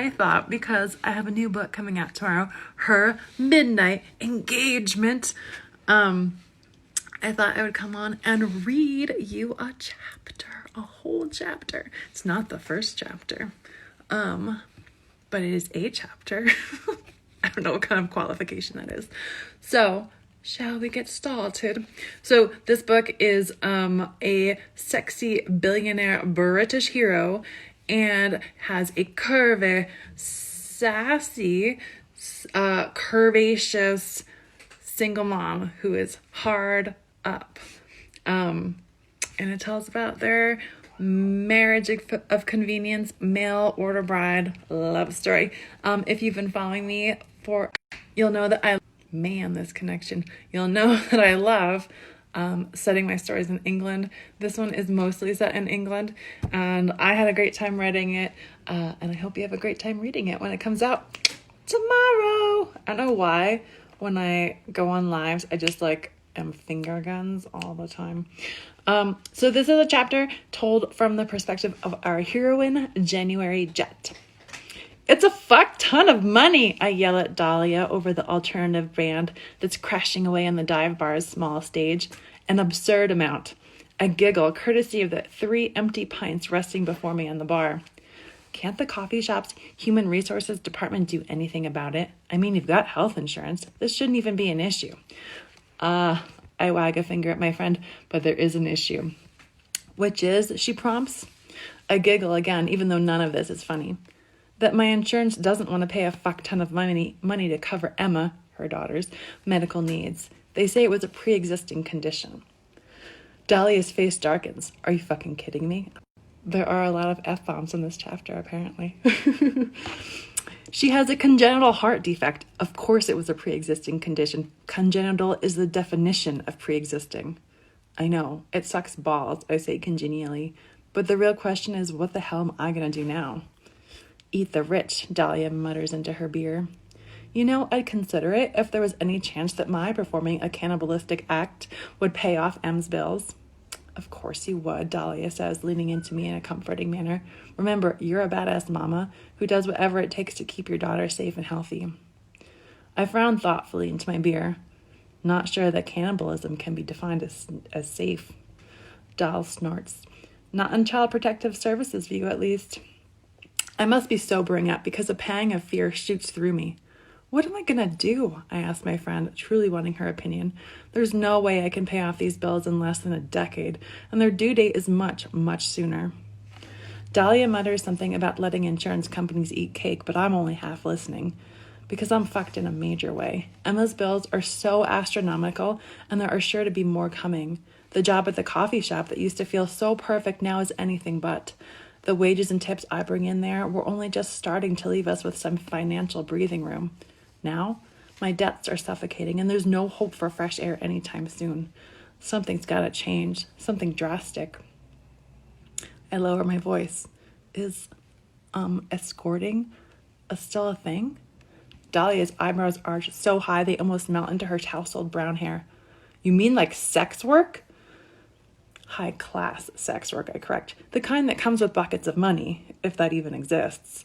I thought, because I have a new book coming out tomorrow, Her Midnight Engagement, I thought I would come on and read you a chapter, a whole chapter. It's not the first chapter, but it is a chapter. I don't know what kind of qualification that is. So, shall we get started? So, this book is a sexy billionaire British hero and has a curvy, sassy, curvaceous single mom who is hard up. And it tells about their marriage of convenience, mail order bride love story. If you've been following me you'll know that this connection. You'll know that I love setting my stories in England. This one is mostly set in England, and I had a great time writing it, and I hope you have a great time reading it when it comes out tomorrow. I don't know why when I go on lives, I just am finger guns all the time. So this is a chapter told from the perspective of our heroine, January Jet. It's a fuck ton of money, I yell at Dahlia over the alternative band that's crashing away on the dive bar's small stage. An absurd amount. A giggle courtesy of the 3 empty pints resting before me on the bar. Can't the coffee shop's human resources department do anything about it? I mean, you've got health insurance. This shouldn't even be an issue. I wag a finger at my friend, but there is an issue. Which is, she prompts. I giggle again, even though none of this is funny. That my insurance doesn't want to pay a fuck ton of money to cover Emma, her daughter's, medical needs. They say it was a pre-existing condition. Dahlia's face darkens. Are you fucking kidding me? There are a lot of F-bombs in this chapter, apparently. She has a congenital heart defect. Of course it was a pre-existing condition. Congenital is the definition of pre-existing. I know, it sucks balls, I say congenially. But the real question is, what the hell am I going to do now? Eat the rich, Dahlia mutters into her beer. You know, I'd consider it if there was any chance that my performing a cannibalistic act would pay off M's bills. Of course you would, Dahlia says, leaning into me in a comforting manner. Remember, you're a badass mama who does whatever it takes to keep your daughter safe and healthy. I frown thoughtfully into my beer, not sure that cannibalism can be defined as safe. Dahl snorts. Not in Child Protective Services view, at least. I must be sobering up because a pang of fear shoots through me. What am I going to do? I ask my friend, truly wanting her opinion. There's no way I can pay off these bills in less than a decade, and their due date is much, much sooner. Dahlia mutters something about letting insurance companies eat cake, but I'm only half listening, because I'm fucked in a major way. Emma's bills are so astronomical, and there are sure to be more coming. The job at the coffee shop that used to feel so perfect now is anything but. The wages and tips I bring in there were only just starting to leave us with some financial breathing room. Now, my debts are suffocating, and there's no hope for fresh air anytime soon. Something's got to change, something drastic. I lower my voice. Is, escorting still a thing? Dahlia's eyebrows arch so high they almost melt into her tousled brown hair. You mean like sex work? High-class sex work, I correct. The kind that comes with buckets of money, if that even exists.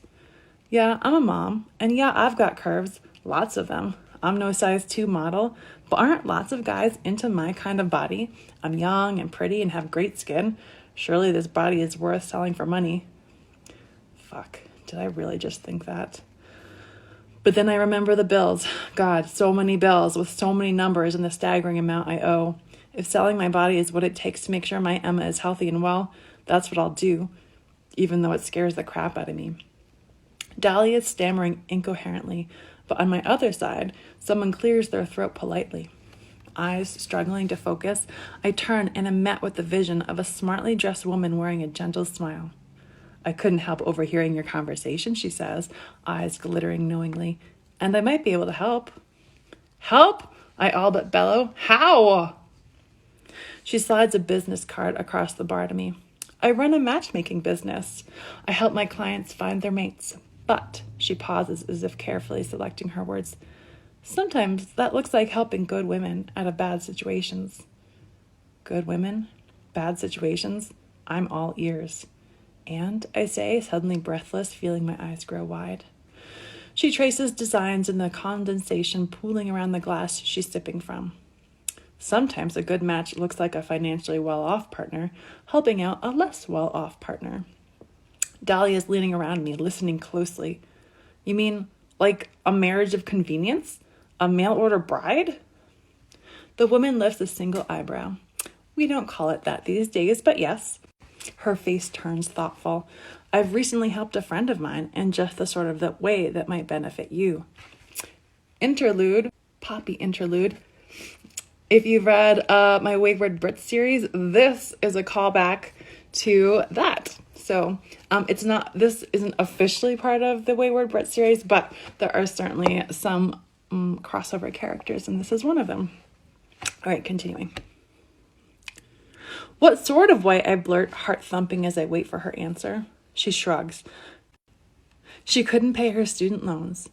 Yeah, I'm a mom, and yeah, I've got curves. Lots of them. I'm no size 2 model, but aren't lots of guys into my kind of body? I'm young and pretty and have great skin. Surely this body is worth selling for money. Fuck, did I really just think that? But then I remember the bills. God, so many bills with so many numbers and the staggering amount I owe. If selling my body is what it takes to make sure my Emma is healthy and well, that's what I'll do, even though it scares the crap out of me. Dahlia is stammering incoherently, but on my other side, someone clears their throat politely. Eyes struggling to focus, I turn and am met with the vision of a smartly dressed woman wearing a gentle smile. I couldn't help overhearing your conversation, she says, eyes glittering knowingly, and I might be able to help. Help? I all but bellow. How? She slides a business card across the bar to me. I run a matchmaking business. I help my clients find their mates. But, she pauses as if carefully selecting her words, sometimes that looks like helping good women out of bad situations. Good women? Bad situations? I'm all ears. And, I say, suddenly breathless, feeling my eyes grow wide. She traces designs in the condensation pooling around the glass she's sipping from. Sometimes a good match looks like a financially well-off partner helping out a less well-off partner. Dahlia's leaning around me, listening closely. You mean like a marriage of convenience? A mail-order bride? The woman lifts a single eyebrow. We don't call it that these days, but yes. Her face turns thoughtful. I've recently helped a friend of mine in just the sort of the way that might benefit you. Interlude, Poppy interlude. If you've read my Wayward Brits series, this is a callback to that. So this isn't officially part of the Wayward Brits series, but there are certainly some crossover characters, and this is one of them. All right, continuing. What sort of way? I blurt, heart thumping as I wait for her answer. She shrugs. She couldn't pay her student loans.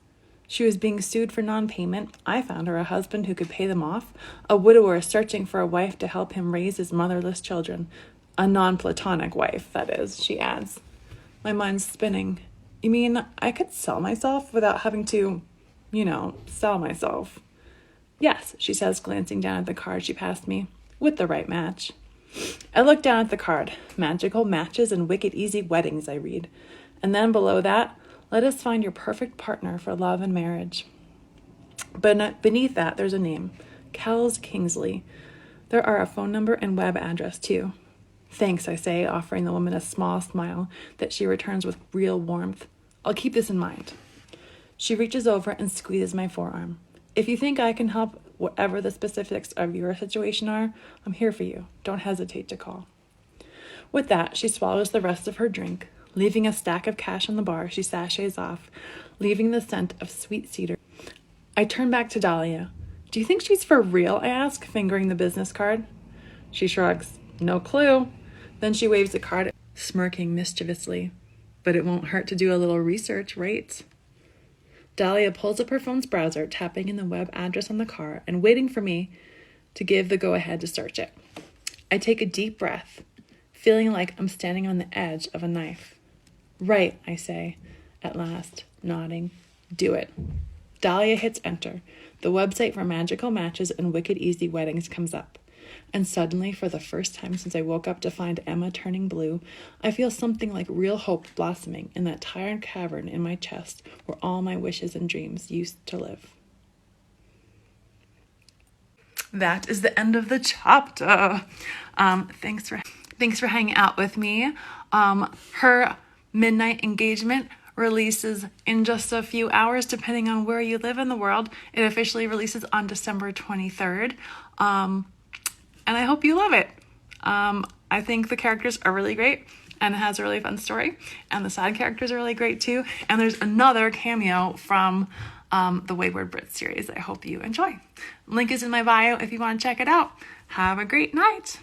She was being sued for non-payment. I found her a husband who could pay them off, a widower searching for a wife to help him raise his motherless children. A non-platonic wife, that is, she adds. My mind's spinning. You mean I could sell myself without having to, sell myself? Yes, she says, glancing down at the card she passed me, with the right match. I look down at the card. Magical matches and wicked easy weddings, I read. And then below that, let us find your perfect partner for love and marriage. But beneath that, there's a name. Kells Kingsley. There are a phone number and web address, too. Thanks, I say, offering the woman a small smile that she returns with real warmth. I'll keep this in mind. She reaches over and squeezes my forearm. If you think I can help, whatever the specifics of your situation are, I'm here for you. Don't hesitate to call. With that, she swallows the rest of her drink. Leaving a stack of cash on the bar, she sachets off, leaving the scent of sweet cedar. I turn back to Dahlia. Do you think she's for real? I ask, fingering the business card. She shrugs. No clue. Then she waves the card, smirking mischievously. But it won't hurt to do a little research, right? Dahlia pulls up her phone's browser, tapping in the web address on the card and waiting for me to give the go-ahead to search it. I take a deep breath, feeling like I'm standing on the edge of a knife. Right, I say, at last, nodding. Do it. Dahlia hits enter. The website for magical matches and wicked easy weddings comes up. And suddenly, for the first time since I woke up to find Emma turning blue, I feel something like real hope blossoming in that tired cavern in my chest where all my wishes and dreams used to live. That is the end of the chapter. Thanks for hanging out with me. Her midnight engagement releases in just a few hours, depending on where you live in the world. It officially releases on December 23rd. And I hope you love it. I think the characters are really great, and it has a really fun story. And the side characters are really great too. And there's another cameo from the Wayward Brits series I hope you enjoy. Link is in my bio if you want to check it out. Have a great night.